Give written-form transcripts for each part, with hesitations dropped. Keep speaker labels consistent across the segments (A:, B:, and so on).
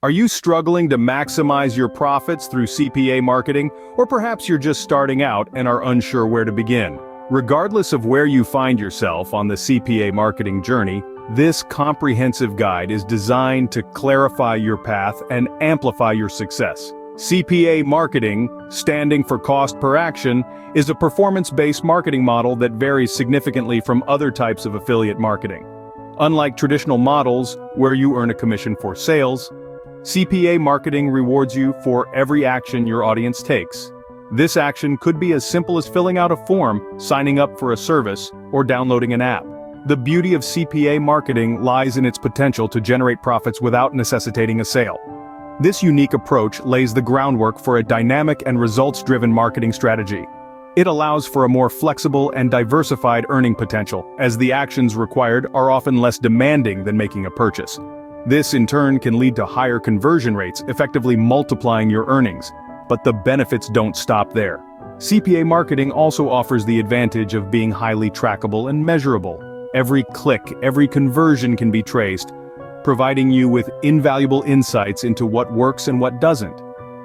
A: Are you struggling to maximize your profits through CPA marketing, or perhaps you're just starting out and are unsure where to begin? Regardless of where you find yourself on the CPA marketing journey, this comprehensive guide is designed to clarify your path and amplify your success. CPA marketing, standing for cost per action, is a performance-based marketing model that varies significantly from other types of affiliate marketing. Unlike traditional models where you earn a commission for sales, CPA marketing rewards you for every action your audience takes. This action could be as simple as filling out a form, signing up for a service, or downloading an app. The beauty of CPA marketing lies in its potential to generate profits without necessitating a sale. This unique approach lays the groundwork for a dynamic and results-driven marketing strategy. It allows for a more flexible and diversified earning potential, as the actions required are often less demanding than making a purchase. This in turn can lead to higher conversion rates, effectively multiplying your earnings. But the benefits don't stop there. CPA marketing also offers the advantage of being highly trackable and measurable. Every click, every conversion can be traced, providing you with invaluable insights into what works and what doesn't.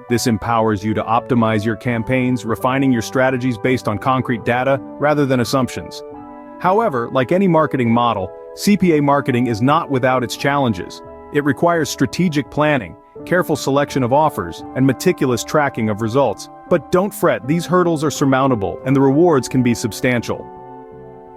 A: This empowers you to optimize your campaigns, refining your strategies based on concrete data rather than assumptions. However, like any marketing model, CPA marketing is not without its challenges. It requires strategic planning, careful selection of offers, and meticulous tracking of results. But don't fret, these hurdles are surmountable and the rewards can be substantial.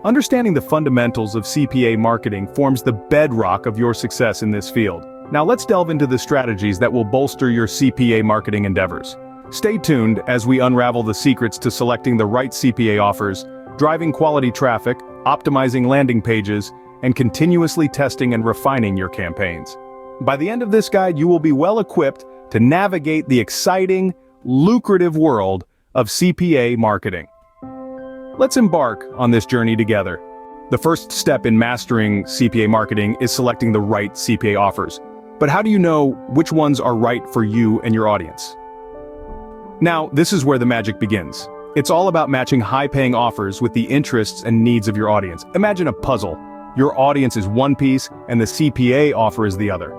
A: Understanding the fundamentals of CPA marketing forms the bedrock of your success in this field. Now let's delve into the strategies that will bolster your CPA marketing endeavors. Stay tuned as we unravel the secrets to selecting the right CPA offers, driving quality traffic, optimizing landing pages, and continuously testing and refining your campaigns. By the end of this guide, you will be well equipped to navigate the exciting, lucrative world of CPA marketing. Let's embark on this journey together. The first step in mastering CPA marketing is selecting the right CPA offers. But how do you know which ones are right for you and your audience? Now, this is where the magic begins. It's all about matching high-paying offers with the interests and needs of your audience. Imagine a puzzle. Your audience is one piece and the CPA offer is the other.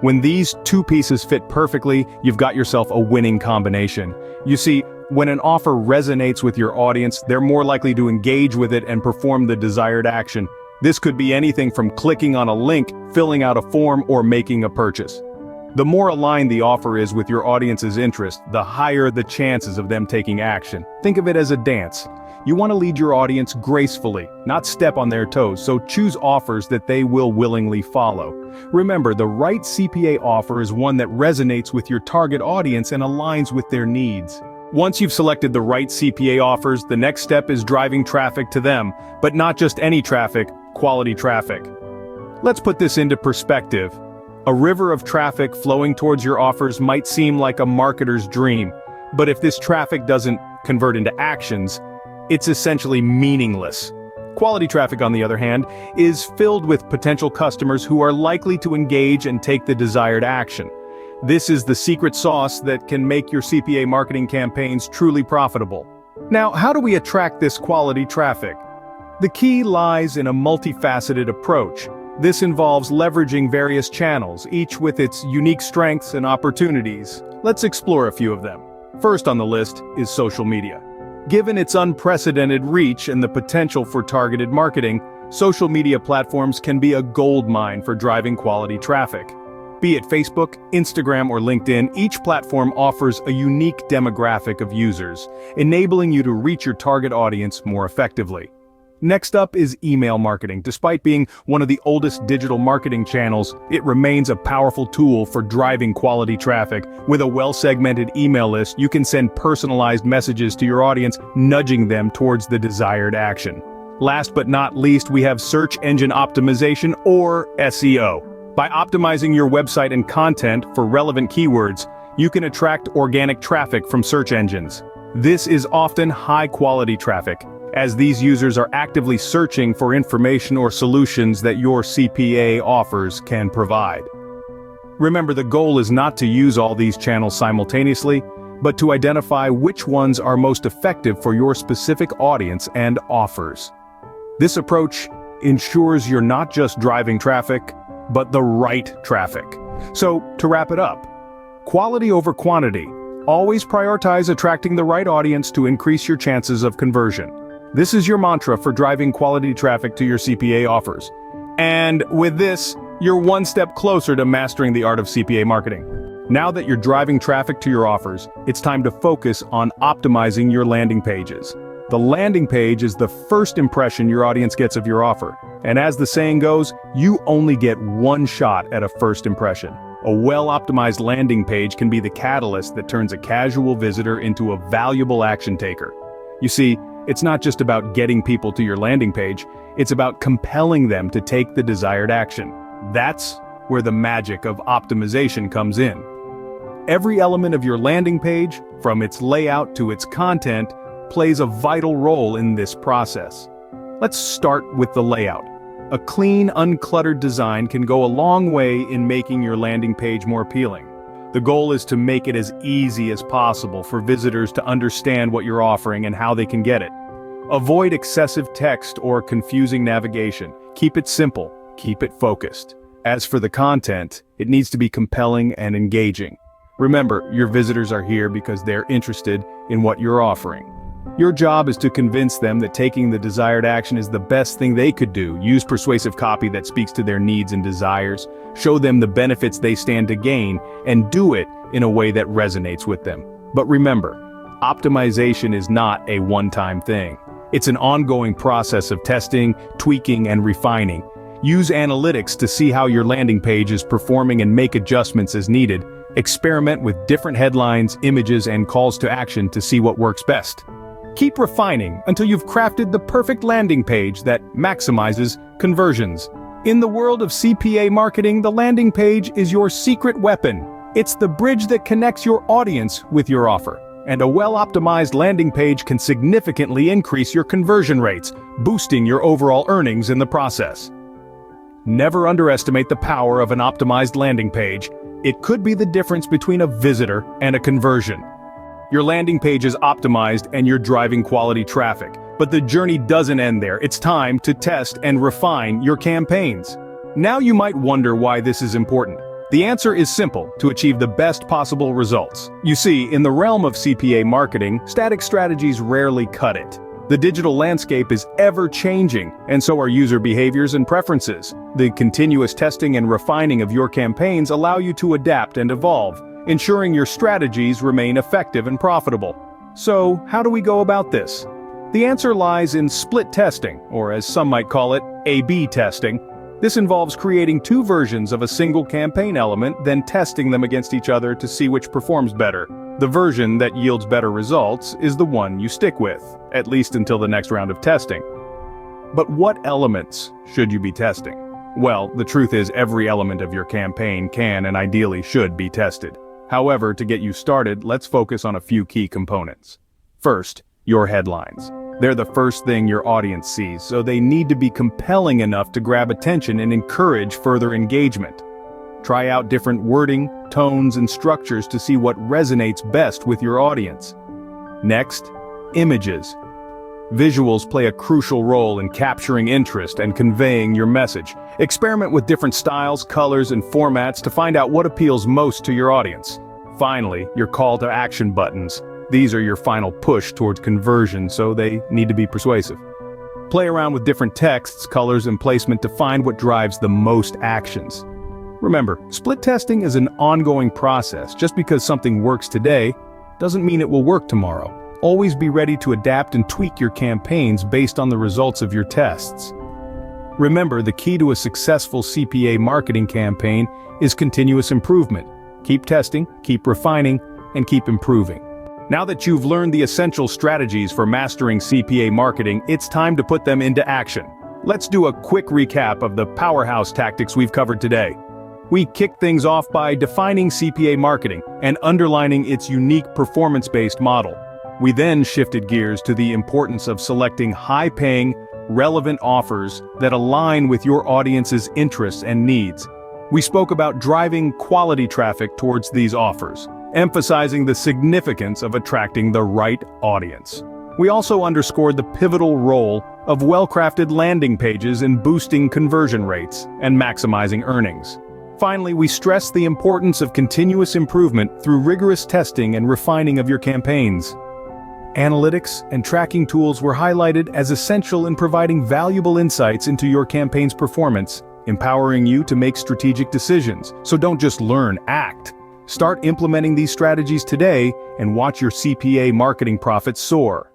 A: When these two pieces fit perfectly, you've got yourself a winning combination. You see, when an offer resonates with your audience, they're more likely to engage with it and perform the desired action. This could be anything from clicking on a link, filling out a form, or making a purchase. The more aligned the offer is with your audience's interest, the higher the chances of them taking action. Think of it as a dance. You want to lead your audience gracefully, not step on their toes, so choose offers that they will willingly follow. Remember, the right CPA offer is one that resonates with your target audience and aligns with their needs. Once you've selected the right CPA offers, the next step is driving traffic to them, but not just any traffic, quality traffic. Let's put this into perspective. A river of traffic flowing towards your offers might seem like a marketer's dream, but if this traffic doesn't convert into actions, it's essentially meaningless. Quality traffic, on the other hand, is filled with potential customers who are likely to engage and take the desired action. This is the secret sauce that can make your CPA marketing campaigns truly profitable. Now, how do we attract this quality traffic? The key lies in a multifaceted approach. This involves leveraging various channels, each with its unique strengths and opportunities. Let's explore a few of them. First on the list is social media. Given its unprecedented reach and the potential for targeted marketing, social media platforms can be a goldmine for driving quality traffic. Be it Facebook, Instagram, or LinkedIn, each platform offers a unique demographic of users, enabling you to reach your target audience more effectively. Next up is email marketing. Despite being one of the oldest digital marketing channels, it remains a powerful tool for driving quality traffic. With a well-segmented email list, you can send personalized messages to your audience, nudging them towards the desired action. Last but not least, we have search engine optimization, or SEO. By optimizing your website and content for relevant keywords, you can attract organic traffic from search engines. This is often high-quality traffic, as these users are actively searching for information or solutions that your CPA offers can provide. Remember, the goal is not to use all these channels simultaneously, but to identify which ones are most effective for your specific audience and offers. This approach ensures you're not just driving traffic, but the right traffic. So, to wrap it up, quality over quantity. Always prioritize attracting the right audience to increase your chances of conversion. This is your mantra for driving quality traffic to your CPA offers. And with this, you're one step closer to mastering the art of CPA marketing. Now that you're driving traffic to your offers, it's time to focus on optimizing your landing pages. The landing page is the first impression your audience gets of your offer. And as the saying goes, you only get one shot at a first impression. A well-optimized landing page can be the catalyst that turns a casual visitor into a valuable action taker. You see, it's not just about getting people to your landing page, it's about compelling them to take the desired action. That's where the magic of optimization comes in. Every element of your landing page, from its layout to its content, plays a vital role in this process. Let's start with the layout. A clean, uncluttered design can go a long way in making your landing page more appealing. The goal is to make it as easy as possible for visitors to understand what you're offering and how they can get it. Avoid excessive text or confusing navigation. Keep it simple, keep it focused. As for the content, it needs to be compelling and engaging. Remember, your visitors are here because they're interested in what you're offering. Your job is to convince them that taking the desired action is the best thing they could do. Use persuasive copy that speaks to their needs and desires, show them the benefits they stand to gain, and do it in a way that resonates with them. But remember, optimization is not a one-time thing. It's an ongoing process of testing, tweaking, and refining. Use analytics to see how your landing page is performing and make adjustments as needed. Experiment with different headlines, images, and calls to action to see what works best. Keep refining until you've crafted the perfect landing page that maximizes conversions. In the world of CPA marketing, the landing page is your secret weapon. It's the bridge that connects your audience with your offer. And a well-optimized landing page can significantly increase your conversion rates, boosting your overall earnings in the process. Never underestimate the power of an optimized landing page. It could be the difference between a visitor and a conversion. Your landing page is optimized and you're driving quality traffic. But the journey doesn't end there. It's time to test and refine your campaigns. Now you might wonder why this is important. The answer is simple: to achieve the best possible results. You see, in the realm of CPA marketing, static strategies rarely cut it. The digital landscape is ever-changing, and so are user behaviors and preferences. The continuous testing and refining of your campaigns allow you to adapt and evolve, ensuring your strategies remain effective and profitable. So, how do we go about this? The answer lies in split testing, or as some might call it, A/B testing. This involves creating two versions of a single campaign element, then testing them against each other to see which performs better. The version that yields better results is the one you stick with, at least until the next round of testing. But what elements should you be testing? Well, the truth is every element of your campaign can and ideally should be tested. However, to get you started, let's focus on a few key components. First, your headlines. They're the first thing your audience sees, so they need to be compelling enough to grab attention and encourage further engagement. Try out different wording, tones, and structures to see what resonates best with your audience. Next, images. Visuals play a crucial role in capturing interest and conveying your message. Experiment with different styles, colors, and formats to find out what appeals most to your audience. Finally, your call to action buttons. These are your final push towards conversion, so they need to be persuasive. Play around with different texts, colors, and placement to find what drives the most actions. Remember, split testing is an ongoing process. Just because something works today doesn't mean it will work tomorrow. Always be ready to adapt and tweak your campaigns based on the results of your tests. Remember, the key to a successful CPA marketing campaign is continuous improvement. Keep testing, keep refining, and keep improving. Now that you've learned the essential strategies for mastering CPA marketing, it's time to put them into action. Let's do a quick recap of the powerhouse tactics we've covered today. We kicked things off by defining CPA marketing and underlining its unique performance-based model. We then shifted gears to the importance of selecting high-paying, relevant offers that align with your audience's interests and needs. We spoke about driving quality traffic towards these offers, emphasizing the significance of attracting the right audience. We also underscored the pivotal role of well-crafted landing pages in boosting conversion rates and maximizing earnings. Finally, we stress the importance of continuous improvement through rigorous testing and refining of your campaigns. Analytics and tracking tools were highlighted as essential in providing valuable insights into your campaign's performance, empowering you to make strategic decisions. So don't just learn, act. Start implementing these strategies today and watch your CPA marketing profits soar.